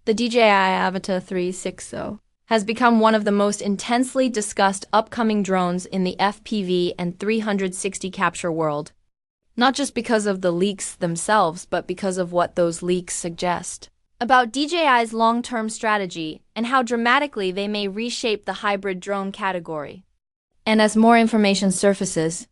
The DJI Avata 360 has become one of the most intensely discussed upcoming drones in the FPV and 360 capture world, not just because of the leaks themselves, but because of what those leaks suggest about DJI's long-term strategy and how dramatically they may reshape the hybrid drone category. And as more information surfaces,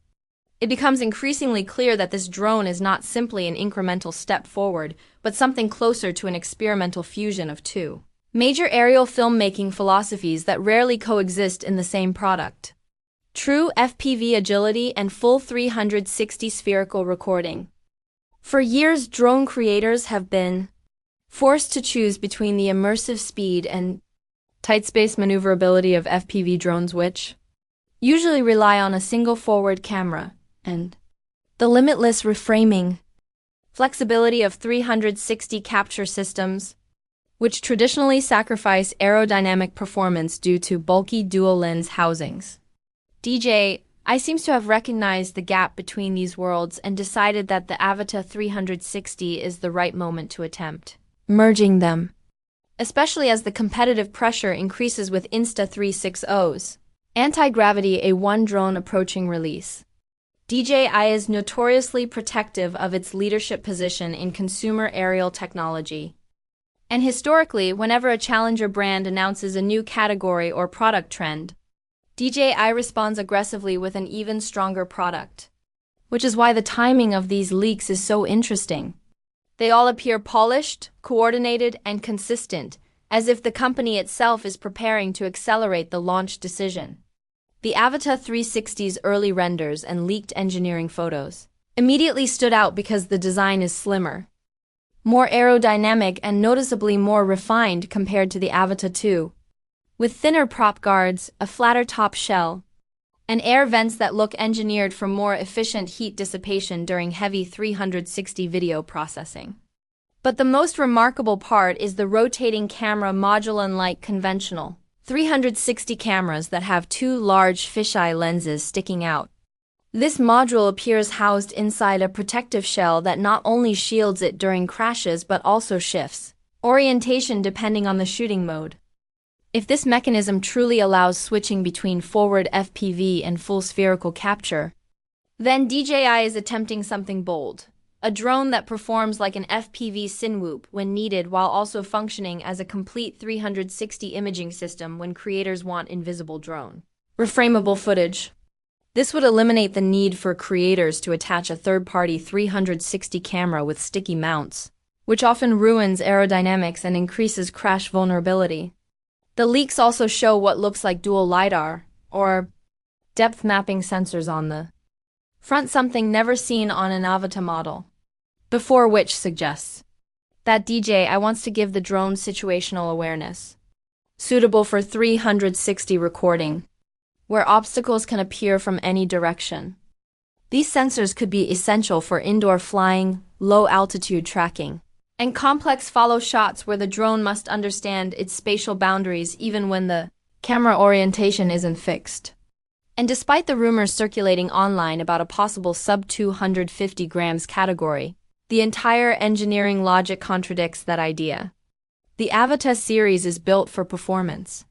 it becomes increasingly clear that this drone is not simply an incremental step forward, but something closer to an experimental fusion of two major aerial filmmaking philosophies that rarely coexist in the same product: true FPV agility and full 360 spherical recording. For years, drone creators have been forced to choose between the immersive speed and tight space maneuverability of FPV drones, which usually rely on a single forward camera, and the limitless reframing flexibility of 360 capture systems, which traditionally sacrifice aerodynamic performance due to bulky dual-lens housings. DJI seems to have recognized the gap between these worlds and decided that the Avata 360 is the right moment to attempt merging them, especially as the competitive pressure increases with Insta360's anti-gravity A1 drone approaching release. DJI is notoriously protective of its leadership position in consumer aerial technology. And historically, whenever a challenger brand announces a new category or product trend, DJI responds aggressively with an even stronger product. Which is why the timing of these leaks is so interesting. They all appear polished, coordinated, and consistent, as if the company itself is preparing to accelerate the launch decision. The Avata 360's early renders and leaked engineering photos immediately stood out because the design is slimmer, more aerodynamic, and noticeably more refined compared to the Avata 2, with thinner prop guards, a flatter top shell, and air vents that look engineered for more efficient heat dissipation during heavy 360 video processing. But the most remarkable part is the rotating camera module. Unlike conventional 360 cameras that have two large fisheye lenses sticking out, this module appears housed inside a protective shell that not only shields it during crashes but also shifts orientation depending on the shooting mode. If this mechanism truly allows switching between forward FPV and full spherical capture, then DJI is attempting something bold. A drone that performs like an FPV synwhoop when needed while also functioning as a complete 360 imaging system when creators want invisible drone reframable footage. This would eliminate the need for creators to attach a third-party 360 camera with sticky mounts, which often ruins aerodynamics and increases crash vulnerability. The leaks also show what looks like dual LiDAR, or depth mapping sensors on the front, something never seen on an Avata model before, which suggests that DJI wants to give the drone situational awareness, suitable for 360 recording, where obstacles can appear from any direction. These sensors could be essential for indoor flying, low-altitude tracking, and complex follow shots where the drone must understand its spatial boundaries even when the camera orientation isn't fixed. And despite the rumors circulating online about a possible sub-250 grams category, the entire engineering logic contradicts that idea. The Avata series is built for performance,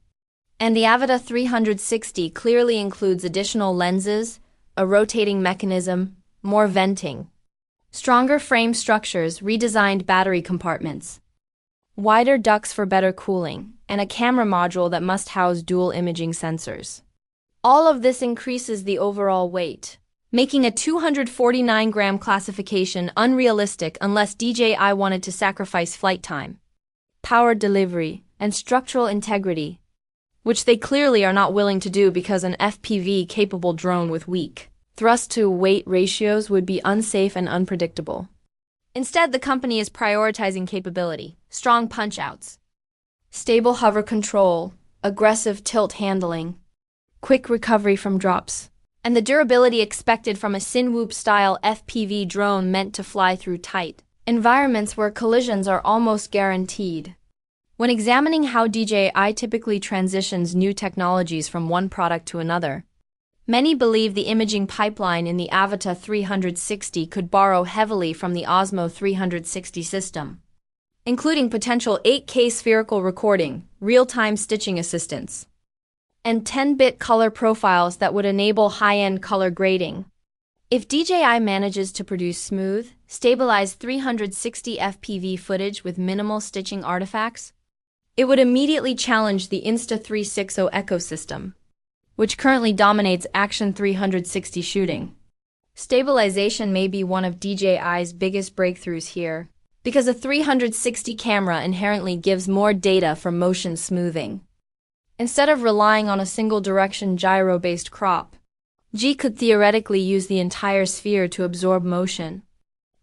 and the Avata 360 clearly includes additional lenses, a rotating mechanism, more venting, stronger frame structures, redesigned battery compartments, wider ducts for better cooling, and a camera module that must house dual imaging sensors. All of this increases the overall weight, making a 249-gram classification unrealistic unless DJI wanted to sacrifice flight time, power delivery, and structural integrity, which they clearly are not willing to do because an FPV-capable drone with weak thrust-to-weight ratios would be unsafe and unpredictable. Instead, the company is prioritizing capability, strong punch-outs, stable hover control, aggressive tilt handling, quick recovery from drops, and the durability expected from a synwhoop-style FPV drone meant to fly through tight environments where collisions are almost guaranteed. When examining how DJI typically transitions new technologies from one product to another, many believe the imaging pipeline in the Avata 360 could borrow heavily from the Osmo 360 system. including potential 8K spherical recording, real-time stitching assistance, and 10-bit color profiles that would enable high-end color grading. If DJI manages to produce smooth, stabilized 360 FPV footage with minimal stitching artifacts, it would immediately challenge the Insta360 ecosystem, which currently dominates action 360 shooting. Stabilization may be one of DJI's biggest breakthroughs here, because a 360 camera inherently gives more data for motion smoothing. Instead of relying on a single-direction gyro-based crop, G could theoretically use the entire sphere to absorb motion,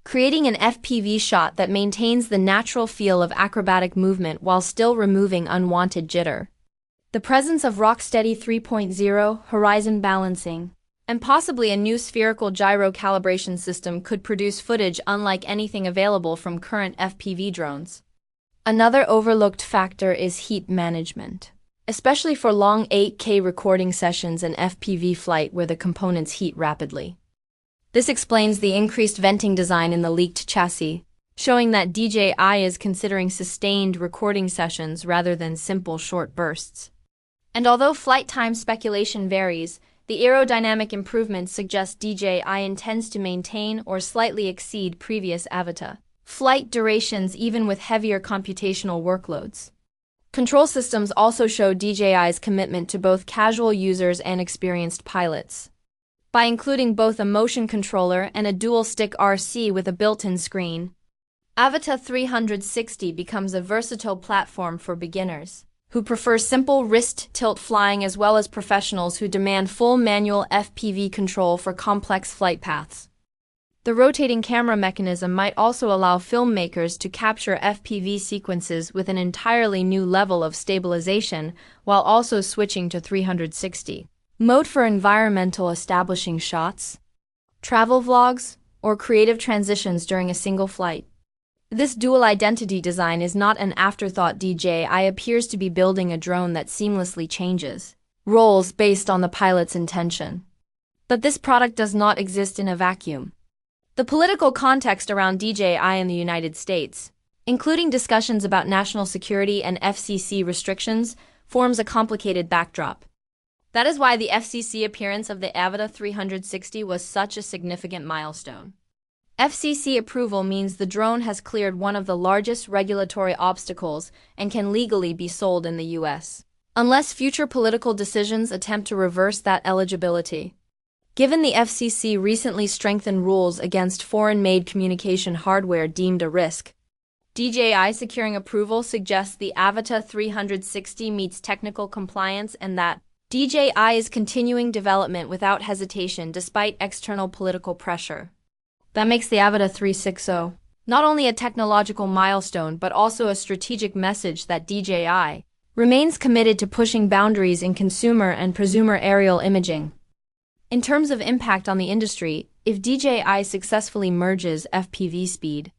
creating an FPV shot that maintains the natural feel of acrobatic movement while still removing unwanted jitter. The presence of Rocksteady 3.0 horizon balancing and possibly a new spherical gyro calibration system could produce footage unlike anything available from current FPV drones. Another overlooked factor is heat management, especially for long 8K recording sessions and FPV flight where the components heat rapidly. This explains the increased venting design in the leaked chassis, showing that DJI is considering sustained recording sessions rather than simple short bursts. And although flight time speculation varies, the aerodynamic improvements suggest DJI intends to maintain or slightly exceed previous Avata flight durations even with heavier computational workloads. Control systems also show DJI's commitment to both casual users and experienced pilots, by including both a motion controller and a dual-stick RC with a built-in screen. Avata 360 becomes a versatile platform for beginners who prefer simple wrist tilt flying as well as professionals who demand full manual FPV control for complex flight paths. The rotating camera mechanism might also allow filmmakers to capture FPV sequences with an entirely new level of stabilization while also switching to 360 mode for environmental establishing shots, travel vlogs, or creative transitions during a single flight. This dual identity design is not an afterthought. DJI appears to be building a drone that seamlessly changes roles based on the pilot's intention. But this product does not exist in a vacuum. The political context around DJI in the United States, including discussions about national security and FCC restrictions, forms a complicated backdrop. That is why the FCC appearance of the Avata 360 was such a significant milestone. FCC approval means the drone has cleared one of the largest regulatory obstacles and can legally be sold in the US, unless future political decisions attempt to reverse that eligibility. Given the FCC recently strengthened rules against foreign-made communication hardware deemed a risk, DJI securing approval suggests the Avata 360 meets technical compliance and that DJI is continuing development without hesitation despite external political pressure. That makes the Avata 360 not only a technological milestone but also a strategic message that DJI remains committed to pushing boundaries in consumer and prosumer aerial imaging. In terms of impact on the industry, if DJI successfully merges FPV speed,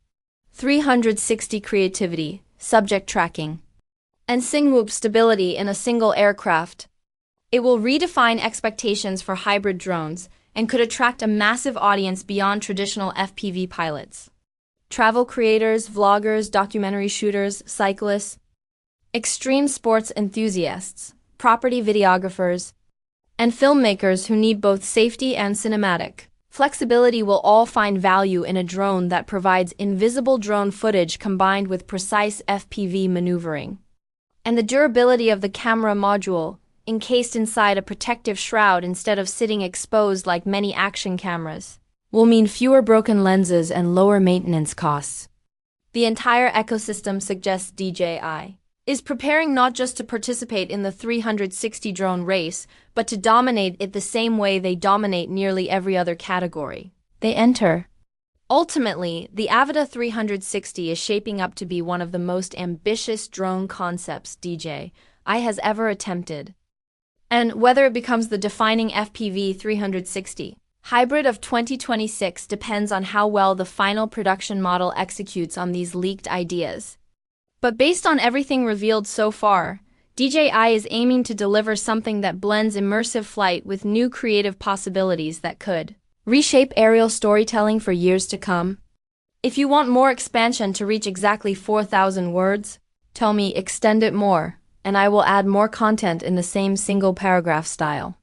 360 creativity, subject tracking, and SingWhoop stability in a single aircraft, it will redefine expectations for hybrid drones and could attract a massive audience beyond traditional FPV pilots. Travel creators, vloggers, documentary shooters, cyclists, extreme sports enthusiasts, property videographers, and filmmakers who need both safety and cinematic flexibility will all find value in a drone that provides invisible drone footage combined with precise FPV maneuvering. And the durability of the camera module, encased inside a protective shroud instead of sitting exposed like many action cameras, will mean fewer broken lenses and lower maintenance costs. The entire ecosystem suggests DJI is preparing not just to participate in the 360 drone race, but to dominate it the same way they dominate nearly every other category they enter. Ultimately, the Avata 360 is shaping up to be one of the most ambitious drone concepts DJI has ever attempted. And whether it becomes the defining FPV 360 hybrid of 2026 depends on how well the final production model executes on these leaked ideas. But based on everything revealed so far, DJI is aiming to deliver something that blends immersive flight with new creative possibilities that could reshape aerial storytelling for years to come. If you want more expansion to reach exactly 4,000 words, tell me extend it more, and I will add more content in the same single paragraph style.